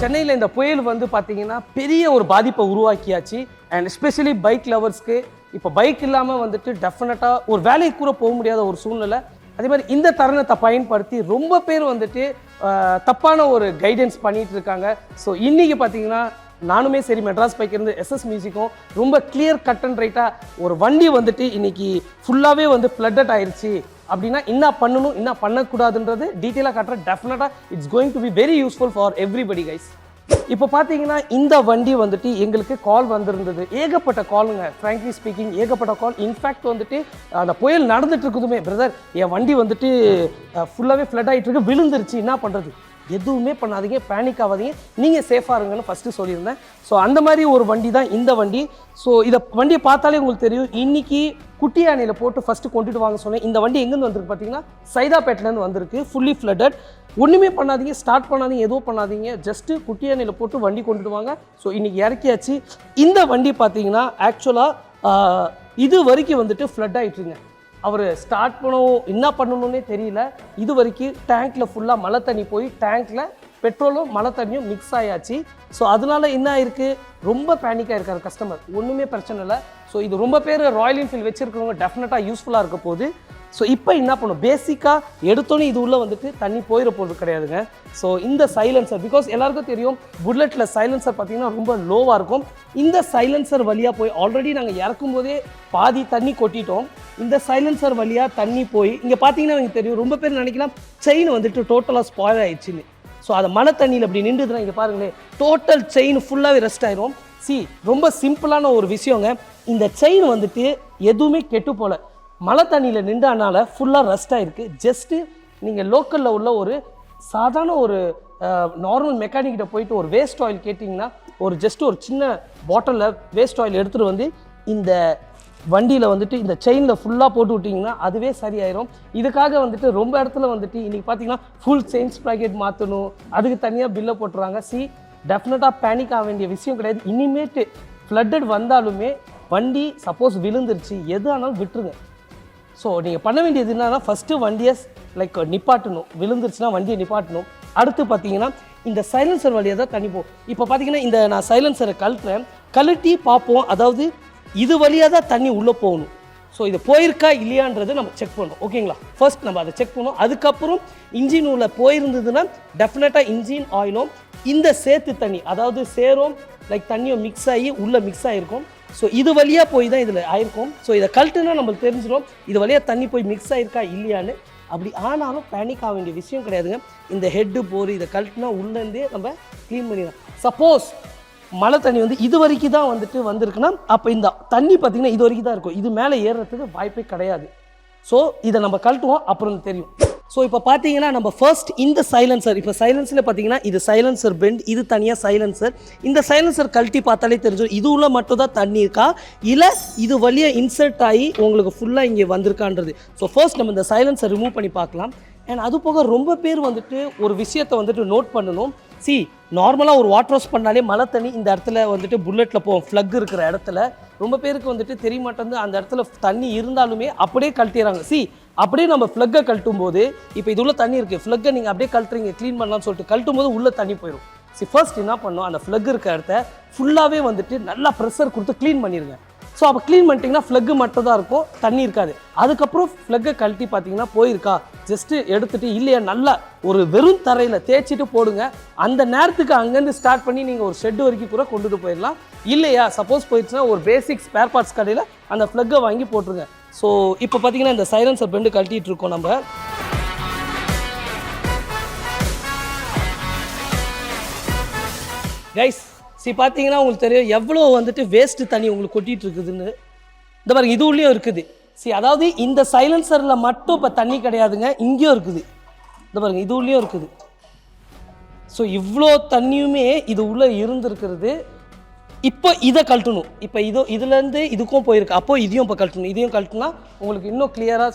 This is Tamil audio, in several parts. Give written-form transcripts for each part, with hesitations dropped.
சென்னையில் இந்த புயல் வந்து பார்த்தீங்கன்னா பெரிய ஒரு பாதிப்பை உருவாக்கியாச்சு. அண்ட் எஸ்பெஷலி பைக் லவர்ஸ்க்கு இப்போ பைக் இல்லாமல் வந்துட்டு டெஃபினட்டாக ஒரு வேலைக்கு கூட போக முடியாத ஒரு சூழ்நிலை. அதே மாதிரி இந்த தருணத்தை பயன்படுத்தி ரொம்ப பேர் வந்துட்டு தப்பான ஒரு கைடன்ஸ் பண்ணிட்டு இருக்காங்க. ஸோ இன்றைக்கி பார்த்தீங்கன்னா நானுமே சரி மெட்ராஸ் பைக் இருந்து 𝑠musicக்கும் ரொம்ப கிளியர் கட் அண்ட் ரைட்டாக ஒரு வண்டி வந்துட்டு இன்னைக்கு ஃபுல்லாகவே வந்து ஃப்ளட்டட் ஆயிடுச்சு அப்படின்னா என்ன பண்ணணும் என்ன பண்ணக்கூடாதுன்றது டீட்டெயிலாக காட்டுறேன். டெஃபினட்டாக it's going to be very useful for everybody guys. இப்போ பார்த்தீங்கன்னா இந்த வண்டி வந்துட்டு எங்களுக்கு கால் வந்திருந்தது, ஏகப்பட்ட காலுங்க. ஃப்ராங்க்லி ஸ்பீக்கிங் ஏகப்பட்ட கால். இன்ஃபேக்ட் வந்துட்டு அந்த புயல் நடந்துட்டு இருக்குதுமே, பிரதர் என் வண்டி வந்துட்டு ஃபுல்லாகவே ஃப்ளட் ஆகிட்டு இருக்கு, விழுந்துருச்சு, என்ன பண்ணுறது? எதுவுமே பண்ணாதீங்க, பேனிக் ஆகாதீங்க, நீங்கள் சேஃபாக இருங்கன்னு ஃபஸ்ட்டு சொல்லியிருந்தேன். ஸோ அந்த மாதிரி ஒரு வண்டி தான் இந்த வண்டி. ஸோ இதை வண்டியை பார்த்தாலே உங்களுக்கு தெரியும். இன்றைக்கி குட்டி யானையில் போட்டு ஃபஸ்ட்டு கொண்டுட்டு வாங்க சொன்னேன். இந்த வண்டி எங்கேருந்து வந்திருக்கு பார்த்தீங்கன்னா சைதாப்பேட்டிலேருந்து வந்திருக்கு, ஃபுல்லி ஃப்ளட்டட். ஒன்றுமே பண்ணாதீங்க, ஸ்டார்ட் பண்ணாதீங்க, எதுவும் பண்ணாதீங்க, ஜஸ்ட்டு குட்டி யானையில் போட்டு வண்டி கொண்டுட்டு வாங்க. ஸோ இன்றைக்கி இறக்கியாச்சு. இந்த வண்டி பார்த்தீங்கன்னா ஆக்சுவலாக இது வரைக்கும் வந்துட்டு ஃப்ளட் ஆகிட்டுருங்க. அவர் ஸ்டார்ட் பண்ணவும் என்ன பண்ணணுன்னே தெரியல. இது வரைக்கும் டேங்க்கில் ஃபுல்லாக மழை தண்ணி போய் டேங்க்கில் பெட்ரோலும் மழை தண்ணியும் மிக்ஸ் ஆயாச்சு. ஸோ அதனால என்ன ஆயிருக்கு, ரொம்ப பேனிக்காக இருக்கார் கஸ்டமர். ஒன்றுமே பிரச்சனை இல்லை. ஸோ இது ரொம்ப பேர் ராயல் என்ஃபீல்டு வச்சுருக்கிறவங்க டெஃபினட்டாக யூஸ்ஃபுல்லாக இருக்க போகுது. ஸோ இப்போ என்ன பண்ணும், பேசிக்காக எடுத்தோன்னே இது உள்ளே வந்துட்டு தண்ணி போயிட போகிறது கிடையாதுங்க. ஸோ இந்த சைலன்சர், பிகாஸ் எல்லாருக்கும் தெரியும் புல்லட்டில் சைலன்சர் பார்த்தீங்கன்னா ரொம்ப லோவாக இருக்கும். இந்த சைலன்சர் வழியாக போய் ஆல்ரெடி நாங்கள் இறக்கும் போதே பாதி தண்ணி கொட்டிட்டோம். இந்த சைலன்சர் வழியாக தண்ணி போய் இங்கே பார்த்தீங்கன்னா எனக்கு தெரியும், ரொம்ப பேர் நினைக்கலாம் செயின் வந்துட்டு டோட்டலாக ஸ்பாயில் ஆயிடுச்சுன்னு. ஸோ அதை மழை தண்ணியில் அப்படி நின்றுதுன்னா இங்கே பாருங்களேன், டோட்டல் செயின் ஃபுல்லாகவே ரெஸ்ட் ஆயிரும். ரொம்ப சிம்பிளான ஒரு விஷயங்க. இந்த செயின் வந்துட்டு எதுவுமே கெட்டு போல, மழை தண்ணியில் நின்றனால ஃபுல்லாக ரெஸ்ட் ஆகிருக்கு. ஜஸ்ட்டு நீங்கள் லோக்கலில் உள்ள ஒரு சாதாரண ஒரு நார்மல் மெக்கானிக்கிட்ட போயிட்டு ஒரு வேஸ்ட் ஆயில் கேட்டிங்கன்னா ஜஸ்ட் ஒரு சின்ன பாட்டிலில் வேஸ்ட் ஆயில் எடுத்துகிட்டு வந்து இந்த வண்டியில் வந்துட்டு இந்த செயினில் ஃபுல்லாக போட்டு விட்டிங்கன்னா அதுவே சரியாயிரும். இதுக்காக வந்துட்டு ரொம்ப இடத்துல வந்துட்டு இன்றைக்கி பார்த்தீங்கன்னா ஃபுல் செயின் ஸ்ப்ராக்கெட் மாற்றணும், அதுக்கு தனியாக பில்லை போட்டுறாங்க. டெஃபினட்டாக பேனிக் ஆக வேண்டிய விஷயம் கிடையாது. இனிமேட்டு ஃப்ளட்டட் வந்தாலுமே வண்டி சப்போஸ் விழுந்துருச்சு எது ஆனாலும் விட்டுருங்க. ஸோ நீங்கள் பண்ண வேண்டியது என்னன்னா, ஃபஸ்ட்டு வண்டியை நிப்பாட்டணும், விழுந்துருச்சுன்னா வண்டியை நிப்பாட்டணும். அடுத்து பார்த்தீங்கன்னா இந்த சைலன்சர் வழியாக தான் தண்ணி போகும். இப்போ பார்த்தீங்கன்னா இந்த நான் சைலன்சரை கழட்டி பார்ப்போம். அதாவது இது வழியாக தான் தண்ணி உள்ளே போகணும். ஸோ இது போயிருக்கா இல்லையான்றது நம்ம செக் பண்ணணும், ஓகேங்களா? ஃபர்ஸ்ட் நம்ம அதை செக் பண்ணணும். அதுக்கப்புறம் இன்ஜின் உள்ள போயிருந்ததுன்னா டெஃபினட்டாக இன்ஜின் ஆயிலும் இந்த சேத்து தண்ணி, அதாவது சேரும் தண்ணியும் மிக்ஸ் ஆகி உள்ளே மிக்ஸ் ஆகிருக்கும். ஸோ இது வழியாக போய் தான் இதில் ஆயிருக்கும். ஸோ இதை கழட்டுனா நம்மளுக்கு தெரிஞ்சிடும் இது வழியாக தண்ணி போய் மிக்ஸ் ஆகிருக்கா இல்லையான்னு. அப்படி ஆனாலும் பேனிக் ஆக வேண்டிய விஷயம் கிடையாதுங்க. இந்த ஹெட்டு போர் இதை கழட்டுனா உள்ளேருந்தே நம்ம க்ளீன் பண்ணிடலாம். சப்போஸ் மழை தண்ணி வந்து இது வரைக்கும் தான் வந்துட்டு வந்திருக்குன்னா அப்போ இந்த தண்ணி பார்த்திங்கன்னா இது வரைக்கும் தான் இருக்கும், இது மேலே ஏறுறதுக்கு வாய்ப்பே கிடையாது. ஸோ இதை நம்ம கழட்டுவோம், அப்புறம் தெரியும். ஸோ இப்போ பார்த்தீங்கன்னா நம்ம ஃபர்ஸ்ட் இந்த சைலன்சர், இப்போ சைலன்ஸில் பார்த்தீங்கன்னா இது சைலன்சர் பெண்ட், இது தனியாக சைலன்சர். இந்த சைலன்சர் கழட்டி பார்த்தாலே தெரிஞ்சிடும் இது உள்ள மட்டும் தான் தண்ணி இருக்கா இல்லை இது வழியாக இன்சர்ட் ஆகி உங்களுக்கு ஃபுல்லாக இங்கே வந்திருக்கான்றது. ஸோ ஃபர்ஸ்ட் நம்ம இந்த சைலன்சர் ரிமூவ் பண்ணி பார்க்கலாம். அண்ட் அது போக ரொம்ப பேர் வந்துட்டு ஒரு விஷயத்தை வந்துட்டு நோட் பண்ணணும். நார்மலாக ஒரு வாட்டர் வாஷ் பண்ணாலே மழை தண்ணி இந்த இடத்துல வந்துட்டு புல்லட்டில் போகும், ஃப்ளக் இருக்கிற இடத்துல. ரொம்ப பேருக்கு வந்துட்டு தெரிய மாட்டேங்குது, அந்த இடத்துல தண்ணி இருந்தாலுமே அப்படியே கழட்டிடுறாங்க. அப்படியே நம்ம ஃப்ளக்கை கழட்டும் போது இப்போ இது உள்ள தண்ணி இருக்குது, ஃப்ளக்கை நீங்கள் அப்படியே கழட்டுறீங்க க்ளீன் பண்ணலாம்னு சொல்லிட்டு கழட்டும் போது உள்ளே தண்ணி போயிடும். ஃபர்ஸ்ட் என்ன பண்ணணும், அந்த ஃப்ளக் இருக்கிற இடத்த ஃபுல்லாகவே வந்துட்டு நல்லா ப்ரெஷர் கொடுத்து க்ளீன் பண்ணிடுங்க. ஸோ அப்போ க்ளீன் பண்ணிட்டீங்கன்னா ஃப்ளக்கு மட்டும் தான் இருக்கும், தண்ணி இருக்காது. அதுக்கப்புறம் ஃப்ளக்கை கழட்டி பார்த்தீங்கன்னா போயிருக்கா ஜஸ்ட்டு எடுத்துகிட்டு இல்லையா நல்லா ஒரு வெறும் தரையில் தேய்ச்சிட்டு போடுங்க. அந்த நேரத்துக்கு அங்கேருந்து ஸ்டார்ட் பண்ணி நீங்கள் ஒரு ஷெட்டு வரைக்கும் கூட கொண்டுட்டு போயிடலாம். இல்லையா சப்போஸ் போயிடுச்சுன்னா ஒரு பேசிக் ஸ்பேர் பார்ட்ஸ் கடையில் அந்த ஃப்ளக்கை வாங்கி போட்டுருங்க. ஸோ இப்போ பார்த்தீங்கன்னா இந்த சைலன்சர் பெண்டு கழட்டிகிட்டு இருக்கோம் நம்ம. கைஸ் பார்த்தீங்கன்னா உங்களுக்கு தெரியும் எவ்வளோ வந்துட்டு வேஸ்ட்டு தண்ணி உங்களுக்கு கொட்டிகிட்டு இருக்குதுன்னு. இந்த பாருங்க இது உள்ளேயும் இருக்குது. அதாவது இந்த சைலன்சரில் மட்டும் இப்போ தண்ணி கிடையாதுங்க, இங்கேயும் இருக்குது. இந்த பாருங்க இது உள்ளேயும் இருக்குது. ஸோ இவ்வளோ தண்ணியுமே இது உள்ளே இருந்துருக்கிறது. இப்போ இதை கழட்டணும். இப்போ இதுலேருந்து இதுக்கும் போயிருக்கு, அப்போது இதையும் இப்போ கழட்டணும். இதையும் கழட்டினா உங்களுக்கு இன்னும் கிளியராக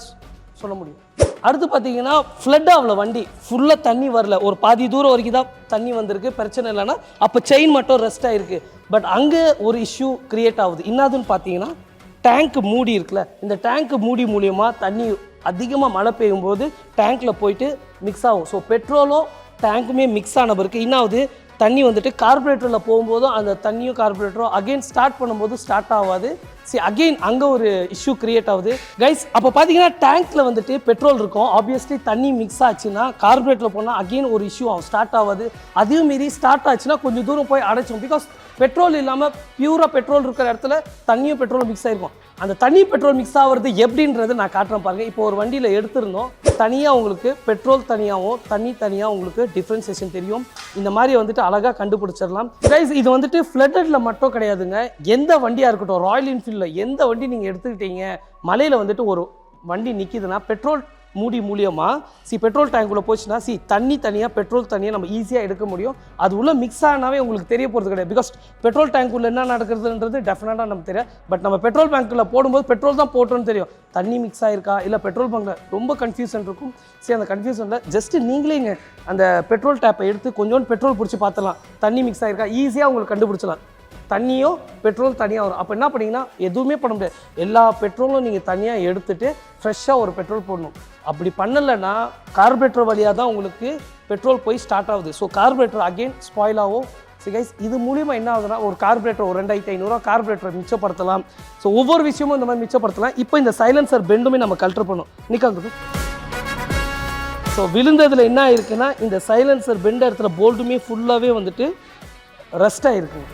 சொல்ல முடியும். அடுத்து பார்த்தீங்கன்னா ஃப்ளட் ஆகல, வண்டி ஃபுல்லாக தண்ணி வரல, ஒரு பாதி தூரம் வரைக்கும் தான் தண்ணி வந்திருக்கு, பிரச்சனை இல்லைன்னா அப்போ செயின் மட்டும் ரெஸ்ட் ஆகிருக்கு. பட் அங்கே ஒரு இஷ்யூ க்ரியேட் ஆகுது. என்னதுன்னு பார்த்தீங்கன்னா டேங்க் மூடி இருக்குல்ல, இந்த டேங்க் மூடி மூலியமாக தண்ணி அதிகமாக மழை பெய்யும் போது டேங்க்கில் போயிட்டு மிக்ஸ் ஆகும். ஸோ பெட்ரோலும் டேங்க்குமே மிக்ஸ் ஆன பிறகு என்ன ஆகுது, தண்ணி வந்துட்டு கார்பரேட்டரில் போகும்போதும் அந்த தண்ணியும் கார்பரேட்டரும் அகெயின் ஸ்டார்ட் பண்ணும்போது ஸ்டார்ட் ஆகாது. சரி அகெயின் அங்கே ஒரு இஷ்யூ கிரியேட் ஆகுது கைஸ். அப்போ பார்த்தீங்கன்னா டேங்க்கில் வந்துட்டு பெட்ரோல் இருக்கும், ஆப்வியஸ்லி தண்ணி மிக்ஸ் ஆச்சுன்னா கார்பரேட்டரில் போனால் அகெயின் ஒரு இஷ்யூ ஆகும், ஸ்டார்ட் ஆகாது. அதையும் மீறி ஸ்டார்ட் ஆச்சுன்னா கொஞ்சம் தூரம் போய் அடைச்சோம். பிகாஸ் பெட்ரோல் இல்லாமல் பியூராக பெட்ரோல் இருக்கிற இடத்துல தண்ணியும் பெட்ரோலும் மிக்ஸ் ஆகிருக்கும். அந்த தண்ணி பெட்ரோல் மிக்ஸ் ஆகிறது எப்படின்றது நான் காட்டுறேன் பாருங்கள். இப்போ ஒரு வண்டியில் எடுத்திருந்தோம், தனியாக உங்களுக்கு பெட்ரோல் தனியாகவும் தண்ணி தனியாக உங்களுக்கு டிஃப்ரென்சியேஷன் தெரியும். இந்த மாதிரி வந்துட்டு அழகாக கண்டுபிடிச்சிடலாம் கைஸ். இது வந்துட்டு ஃப்ளட்டடில் மட்டும் கிடையாதுங்க, எந்த வண்டியாக இருக்கட்டும், ராயல் என்ஃபீல்டில் எந்த வண்டி நீங்கள் எடுத்துக்கிட்டீங்க, மலையில் வந்துட்டு ஒரு வண்டி நிற்கிதுன்னா பெட்ரோல் மூடி மூலியமாக பெட்ரோல் டேங்க்குள்ளே போச்சுன்னா தண்ணி தனியாக பெட்ரோல் தனியாக நம்ம ஈஸியாக எடுக்க முடியும். அது உள்ளே மிக்ஸ் ஆனாவே உங்களுக்கு தெரிய போகிறது கிடையாது. பிகாஸ் பெட்ரோல் டேங்க்குள்ளே என்ன நடக்கிறதுன்றது டெஃபினட்டாக நமக்கு தெரியாது. பட் நம்ம பெட்ரோல் பேங்க்கில் போடும்போது பெட்ரோல் தான் போட்டோன்னு தெரியும், தண்ணி மிக்ஸ் ஆகிருக்கா இல்லை பெட்ரோல் பங்கில் ரொம்ப கன்ஃபியூஷன் இருக்கும். அந்த கன்ஃபியூஷனில் ஜஸ்ட்டு நீங்களேங்க அந்த பெட்ரோல் டேப்பை எடுத்து கொஞ்சோண்டு பெட்ரோல் பிடிச்சி பார்த்துலாம், தண்ணி மிக்ஸ் ஆகிருக்கா ஈஸியாக உங்களுக்கு கண்டுபிடிச்சலாம். தண்ணியோ பெட்ரோல் தனியாக வரும். அப்போ என்ன பண்ணிங்கன்னா எதுவுமே பண்ண முடியாது, எல்லா பெட்ரோலும் நீங்கள் தனியாக எடுத்துகிட்டு ஃப்ரெஷ்ஷாக ஒரு பெட்ரோல் போடணும். அப்படி பண்ணலைன்னா கார்பரேட்டர் வழியாக தான் உங்களுக்கு பெட்ரோல் போய் ஸ்டார்ட் ஆகுது. ஸோ கார்பரேட்டர் அகெயின் ஸ்பாயில் ஆகும். கைஸ் இது மூலிமா என்ன ஆகுதுன்னா ஒரு கார்பரேட்டர் ஒரு 2500 கார்பரேட்டர் மிச்சப்படுத்தலாம். ஸோ ஒவ்வொரு விஷயமும் இந்த மாதிரி மிச்சப்படுத்தலாம். இப்போ இந்த சைலன்சர் பெண்டுமே நம்ம கல்ட்ரு பண்ணணும். நிற்காங்க. ஸோ விழுந்ததில் என்ன ஆயிருக்குன்னா இந்த சைலன்சர் பெண்ட் இடத்துல போல்ட்டுமே ஃபுல்லாகவே வந்துட்டு ரஸ்ட் ஆகிருக்குங்க.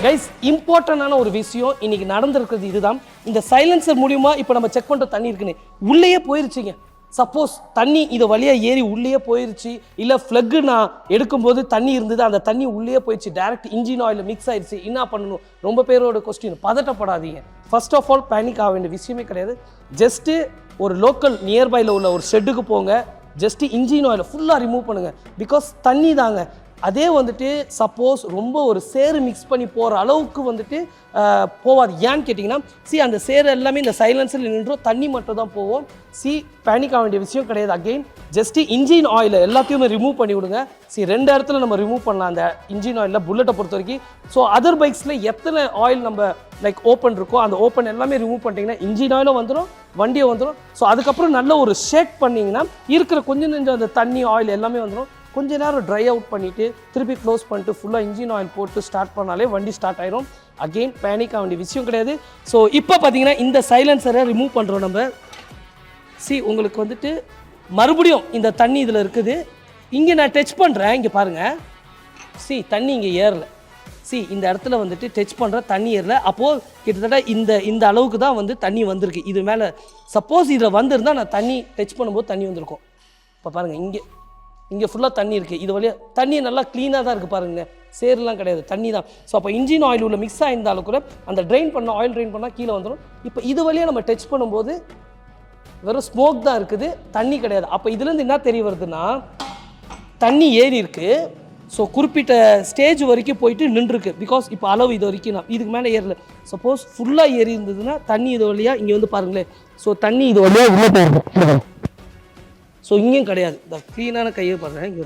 கைஸ் இம்பார்ட்டண்டான ஒரு விஷயம் இன்னைக்கு நடந்திருக்கிறது இதுதான். இந்த சைலன்சர் மூலியமா இப்போ நம்ம செக் பண்ணுற தண்ணி இருக்குன்னு உள்ளேயே போயிருச்சுங்க. சப்போஸ் தண்ணி இது வழியாக ஏறி உள்ளேயே போயிருச்சு, இல்லை ஃப்ளக்கு நான் எடுக்கும்போது தண்ணி இருந்தது, அந்த தண்ணி உள்ளேயே போயிடுச்சு, டேரக்ட் இன்ஜின் ஆயில் மிக்ஸ் ஆயிடுச்சு, என்ன பண்ணணும்? ரொம்ப பேரோட கொஸ்டின். பதட்டப்படாதீங்க. ஃபர்ஸ்ட் ஆஃப் ஆல் பேனிக் ஆக வேண்டிய விஷயமே கிடையாது. ஜஸ்ட்டு ஒரு லோக்கல் நியர்பையில் உள்ள ஒரு ஷெட்டுக்கு போங்க, ஜஸ்ட்டு இன்ஜின் ஆயிலை ஃபுல்லாக ரிமூவ் பண்ணுங்கள். பிகாஸ் தண்ணி தாங்க. அதே வந்துட்டு சப்போஸ் ரொம்ப ஒரு சேரு மிக்ஸ் பண்ணி போகிற அளவுக்கு வந்துட்டு போகாது. ஏன்னு கேட்டிங்கன்னா அந்த சேரு எல்லாமே இந்த சைலன்ஸில் நின்றும், தண்ணி மட்டும் தான் போவோம். பேனிக் ஆக வேண்டிய விஷயம் கிடையாது. அகெயின் ஜஸ்ட்டு இன்ஜின் ஆயிலை எல்லாத்தையுமே ரிமூவ் பண்ணி விடுங்க. ரெண்டு இடத்துல நம்ம ரிமூவ் பண்ணலாம் அந்த இன்ஜின் ஆயிலில் புல்லட்டை பொறுத்த வரைக்கும். ஸோ அதர் பைக்ஸில் எத்தனை ஆயில் நம்ம ஓப்பன் இருக்கோ அந்த ஓப்பன் எல்லாமே ரிமூவ் பண்ணிட்டீங்கன்னா இன்ஜின் ஆயிலும் வந்துடும், வண்டியை வந்துடும். ஸோ அதுக்கப்புறம் நல்ல ஒரு ஷேக் பண்ணிங்கன்னா இருக்கிற கொஞ்சம் நெஞ்சம் அந்த தண்ணி ஆயில் எல்லாமே வந்துடும். கொஞ்ச நேரம் ட்ரை அவுட் பண்ணிவிட்டு திருப்பி க்ளோஸ் பண்ணிட்டு ஃபுல்லாக இன்ஜின் ஆயில் போட்டு ஸ்டார்ட் பண்ணாலே வண்டி ஸ்டார்ட் ஆயிரும். அகெயின் பேனிக் ஆக வேண்டிய விஷயம் கிடையாது. ஸோ இப்போ பார்த்தீங்கன்னா இந்த சைலன்சரை ரிமூவ் பண்ணுறோம் நம்ம. உங்களுக்கு வந்துட்டு மறுபடியும் இந்த தண்ணி இதில் இருக்குது. இங்கே நான் டச் பண்ணுறேன், இங்கே பாருங்கள். தண்ணி இங்கே ஏறல. இந்த இடத்துல வந்துட்டு டச் பண்ணுற தண்ணி ஏறல. அப்போது கிட்டத்தட்ட இந்த அளவுக்கு தான் வந்து தண்ணி வந்திருக்கு. இது மேலே சப்போஸ் இதில் வந்திருந்தால் நான் தண்ணி டச் பண்ணும்போது தண்ணி வந்திருக்கும். இப்போ பாருங்கள், இங்கே ஃபுல்லாக தண்ணி இருக்குது. இது வழியாக தண்ணி நல்லா க்ளீனாக தான் இருக்குது பாருங்கள், சேருலாம் கிடையாது, தண்ணி தான். ஸோ அப்போ இன்ஜின் ஆயில் உள்ள மிக்ஸ் ஆயிருந்தாலும் கூட அந்த ஆயில் ட்ரெயின் பண்ணால் கீழே வந்துடும். இப்போ இது வழியாக நம்ம டச் பண்ணும்போது வெறும் ஸ்மோக் தான் இருக்குது, தண்ணி கிடையாது. அப்போ இதுலேருந்து என்ன தெரிய வருதுன்னா தண்ணி ஏறி இருக்குது. ஸோ குறிப்பிட்ட ஸ்டேஜ் வரைக்கும் போயிட்டு நின்றுருக்கு. பிகாஸ் இப்போ அளவு இது வரைக்கும் நான் இதுக்கு மேலே ஏறல. சப்போஸ் ஃபுல்லாக ஏறி இருந்ததுன்னா தண்ணி இது வழியாக இங்கே வந்து பாருங்களேன். ஸோ தண்ணி இது வழியாக உள்ளே போயிருக்கும். ஸோ இங்கேயும் கிடையாது, இந்த க்ளீனான கையை பாருங்கள், இங்கே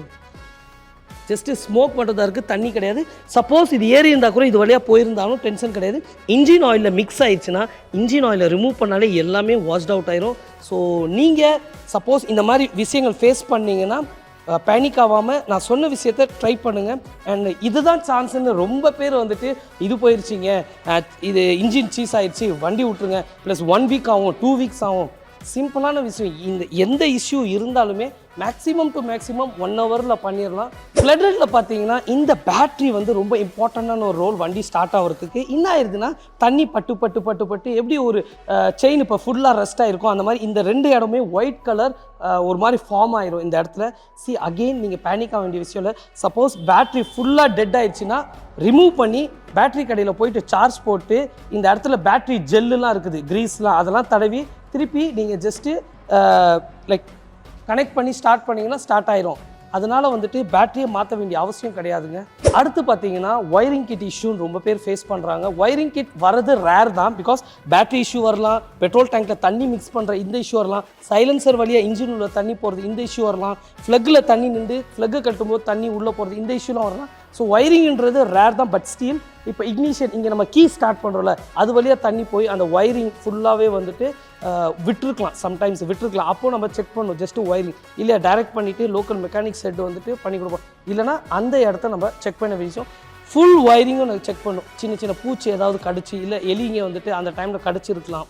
ஜஸ்ட்டு ஸ்மோக் மட்டும் தான் இருக்குது, தண்ணி கிடையாது. சப்போஸ் இது ஏறி இருந்தால் கூட இது வழியாக போயிருந்தாலும் டென்ஷன் கிடையாது. இன்ஜின் ஆயிலில் மிக்ஸ் ஆயிடுச்சுன்னா இன்ஜின் ஆயிலை ரிமூவ் பண்ணாலே எல்லாமே வாஷ்ட் அவுட் ஆயிரும். ஸோ நீங்கள் சப்போஸ் இந்த மாதிரி விஷயங்கள் ஃபேஸ் பண்ணிங்கன்னா பேனிக் ஆகாமல் நான் சொன்ன விஷயத்தை ட்ரை பண்ணுங்கள். அண்ட் இதுதான் சான்ஸ்ன்னு ரொம்ப பேர் வந்துட்டு இது போயிடுச்சிங்க, இது இன்ஜின் சீஸ் ஆகிடுச்சு, வண்டி விட்ருங்க, ப்ளஸ் 1 வீக் ஆகும், 2 வீக்ஸ் ஆகும். சிம்பிளான விஷயம். இந்த எந்த இஷ்யூ இருந்தாலுமே மேக்ஸிமம் டு மேக்ஸிமம் 1 ஹவரில் பண்ணிடலாம். ஃப்ளட்டடில் பார்த்தீங்கன்னா இந்த பேட்ரி வந்து ரொம்ப இம்பார்ட்டண்டான ஒரு ரோல் வண்டி ஸ்டார்ட் ஆகிறதுக்கு. என்ன ஆயிருதுன்னா தண்ணி பட்டு எப்படி ஒரு செயின் இப்போ ஃபுல்லாக ரெஸ்ட் ஆகிருக்கும் அந்த மாதிரி இந்த 2 இடமே ஒயிட் கலர் ஒரு மாதிரி ஃபார்ம் ஆயிரும் இந்த இடத்துல. அகெயின் நீங்கள் பேனிக் ஆக வேண்டிய விஷயம் இல்லை. சப்போஸ் பேட்ரி ஃபுல்லாக டெட் ஆயிடுச்சுன்னா ரிமூவ் பண்ணி பேட்ரி கடையில் போயிட்டு சார்ஜ் போட்டு இந்த இடத்துல பேட்ரி ஜெல்லுலாம் இருக்குது, க்ரீஸ்லாம், அதெல்லாம் தடவி திருப்பி நீங்கள் ஜஸ்ட்டு கனெக்ட் பண்ணி ஸ்டார்ட் பண்ணிங்கன்னா ஸ்டார்ட் ஆயிரும். அதனால் வந்துட்டு பேட்டரியை மாற்ற வேண்டிய அவசியம் கிடையாதுங்க. அடுத்து பார்த்தீங்கன்னா ஒயரிங் கிட் இஷ்யூன்னு ரொம்ப பேர் ஃபேஸ் பண்ணுறாங்க. ஒயரிங் கிட் வரது ரேர் தான். பிகாஸ் பேட்டரி இஷ்யூ வரலாம், பெட்ரோல் டேங்க்கில் தண்ணி மிக்ஸ் பண்ணுற இந்த இஷ்யூ வரலாம், சைலன்சர் வழியாக இன்ஜின் உள்ள தண்ணி போகிறது இந்த இஷ்யூ வரலாம், ஃப்ளக்கில் தண்ணி நின்று ஃப்ளக்கு கட்டும்போது தண்ணி உள்ளே போகிறது இந்த இஷ்யூலாம் வரலாம். ஸோ ஒயரிங்ன்றது ரேர் தான், பட் ஸ்டீல் இப்போ இக்னிஷன் இங்கே நம்ம கீ ஸ்டார்ட் பண்ணுறோம்ல அது வழியாக தண்ணி போய் அந்த ஒயரிங் ஃபுல்லாகவே வந்துட்டு விட்டுருக்கலாம், சம்டைம்ஸ் விட்டுருக்கலாம். அப்போது நம்ம செக் பண்ணணும் ஜஸ்ட்டு ஒயரிங் இல்லை டைரக்ட் பண்ணிவிட்டு லோக்கல் மெக்கானிக் செட் வந்துட்டு பண்ணி கொடுப்போம். இல்லைனா அந்த இடத்த நம்ம செக் பண்ண விஷயம் ஃபுல் ஒயரிங்கும் நம்ம செக் பண்ணணும். சின்ன சின்ன பூச்சி ஏதாவது கடிச்சு இல்லை எலிங்க வந்துட்டு அந்த டைமில் கடிச்சிருக்கலாம்.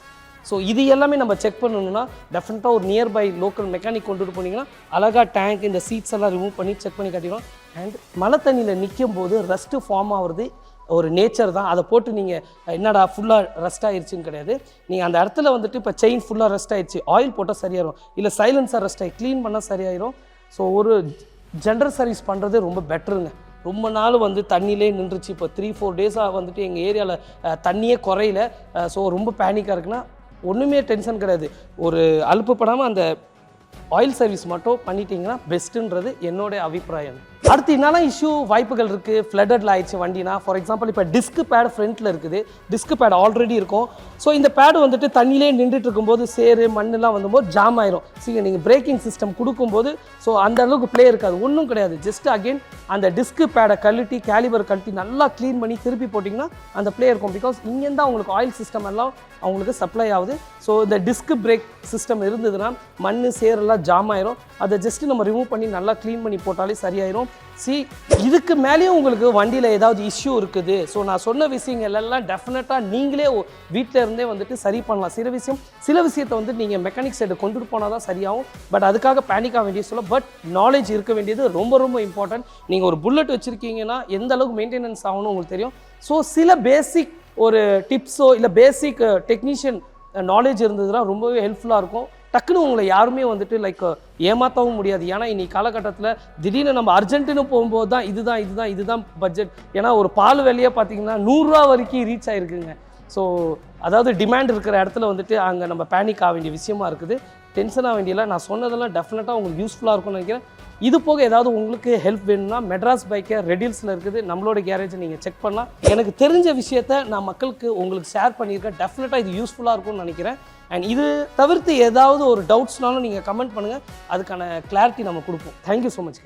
ஸோ இது எல்லாமே நம்ம செக் பண்ணணும்னா டெஃபினட்டாக ஒரு நியர்பை லோக்கல் மெக்கானிக் கொண்டுட்டு போனீங்கன்னா அழகாக டேங்க் இந்த சீட்ஸ் எல்லாம் ரிமூவ் பண்ணி செக் பண்ணி காட்டிடுவோம். அண்ட் மழை தண்ணியில் நிற்கும் போது ரஸ்ட்டு ஃபார்ம் ஆகுறது ஒரு நேச்சர் தான். அதை போட்டு நீங்கள் என்னடா ஃபுல்லாக ரஸ்ட் ஆயிடுச்சுன்னு கிடையாது. நீங்கள் அந்த இடத்துல வந்துட்டு இப்போ செயின் ஃபுல்லாக ரஸ்ட் ஆயிடுச்சு, ஆயில் போட்டால் சரியாயிரும், இல்லை சைலன்ஸாக ரஸ்ட் ஆகி க்ளீன் பண்ணால் சரியாயிரும். ஸோ ஒரு ஜென்ரல் சர்வீஸ் பண்ணுறது ரொம்ப பெட்டருங்க. ரொம்ப நாள் வந்து தண்ணியிலே நின்றுச்சு. இப்போ 3-4 டேஸாக வந்துட்டு எங்கள் ஏரியாவில் தண்ணியே குறையில. ஸோ ரொம்ப பேனிக்காக இருக்குன்னா ஒன்றுமே டென்ஷன் கிடையாது. ஒரு அலுப்புப்படாமல் அந்த ஆயில் சர்வீஸ் மட்டும் பண்ணிட்டீங்கன்னா பெஸ்ட்டுன்றது என்னோட அபிப்பிராயம். அடுத்து என்னென்ன இஷ்யூ வாய்ப்புகள் இருக்குது ஃப்ளட்டடில் ஆயிடுச்சு வண்டினா, ஃபார் எக்ஸாம்பிள் இப்போ டிஸ்க் பேட் ஃப்ரண்ட்டில் இருக்குது, டிஸ்க் பேட் ஆல்ரெடி இருக்கும். ஸோ இந்த பேடு வந்துட்டு தண்ணியிலே நின்றுட்டு இருக்கும்போது சேரு மண்ணெலாம் வந்தபோது ஜாம் ஆயிரும். சரி நீங்கள் பிரேக்கிங் சிஸ்டம் கொடுக்கும்போது ஸோ அந்த அளவுக்கு ப்ளே இருக்காது, ஒன்றும் கிடையாது. ஜஸ்ட் அகெயின் அந்த டிஸ்க் பேடை கழட்டி கேலிபர் கழட்டி நல்லா க்ளீன் பண்ணி திருப்பி போட்டிங்கன்னா அந்த ப்ளே இருக்கும். பிகாஸ் இங்கேருந்து அவங்களுக்கு ஆயில் சிஸ்டம் எல்லாம் அவங்களுக்கு சப்ளை ஆகுது. ஸோ இந்த டிஸ்க் பிரேக் சிஸ்டம் இருந்ததுன்னா மண் சேரெல்லாம் ஜாம் ஆயிரும். அதை ஜஸ்ட்டு நம்ம ரிமூவ் பண்ணி நல்லா க்ளீன் பண்ணி போட்டாலே சரியாயிரும். இதுக்கு மேலேயும் உங்களுக்கு வண்டியில் ஏதாவது இஷ்யூ இருக்குது. ஸோ நான் சொன்ன விஷயங்கள் எல்லாம் டெஃபினட்டாக நீங்களே வீட்டில் இருந்தே வந்துட்டு சரி பண்ணலாம். சில விஷயத்தை வந்து நீங்கள் மெக்கானிக் சைடு கொண்டுட்டு போனால் தான் சரியாகும். பட் அதுக்காக பேனிக் ஆக வேண்டிய சொல்ல, பட் நாலேஜ் இருக்க வேண்டியது ரொம்ப ரொம்ப இம்பார்ட்டன்ட். நீங்கள் ஒரு புல்லட் வச்சுருக்கீங்கன்னா எந்த அளவுக்கு மெயின்டெனன்ஸ் ஆகணும் உங்களுக்கு தெரியும். ஸோ சில பேசிக் ஒரு டிப்ஸோ இல்லை பேசிக் டெக்னீஷியன் நாலேஜ் இருந்ததுன்னா ரொம்பவே ஹெல்ப்ஃபுல்லாக இருக்கும். டக்குன்னு உங்களை யாருமே வந்துட்டு லைக் ஏமாற்றவும் முடியாது. ஏன்னா இன்னைக்கு காலகட்டத்தில் திடீர்னு நம்ம அர்ஜென்ட்டுன்னு போகும்போது தான் இதுதான் பட்ஜெட். ஏன்னா ஒரு பால் விலையே பார்த்தீங்கன்னா 100 ரூபா வரைக்கும் ரீச் ஆகிருக்குங்க. ஸோ அதாவது டிமாண்ட் இருக்கிற இடத்துல வந்துட்டு அங்கே நம்ம பேனிக் ஆக வேண்டிய விஷயமா இருக்குது. டென்ஷன் ஆக வேண்டியதில்லை. நான் சொன்னதெல்லாம் டெஃபினட்டாக உங்களுக்கு யூஸ்ஃபுல்லாக இருக்கும்னு நினைக்கிறேன். இது போக ஏதாவது உங்களுக்கு ஹெல்ப் வேணும்னா மெட்ராஸ் பைக்கை ரெடில்ஸில் இருக்குது, நம்மளோட கேரேஜை நீங்கள் செக் பண்ணலாம். எனக்கு தெரிஞ்ச விஷயத்த நான் மக்களுக்கு உங்களுக்கு ஷேர் பண்ணியிருக்கேன். டெஃபினட்டாக இது யூஸ்ஃபுல்லாக இருக்கும்னு நினைக்கிறேன். அண்ட் இது தவிர்த்து ஏதாவது ஒரு டவுட்ஸ்னாலும் நீங்கள் கமெண்ட் பண்ணுங்கள், அதுக்கான கிளாரிட்டி நம்ம கொடுப்போம். Thank you so much.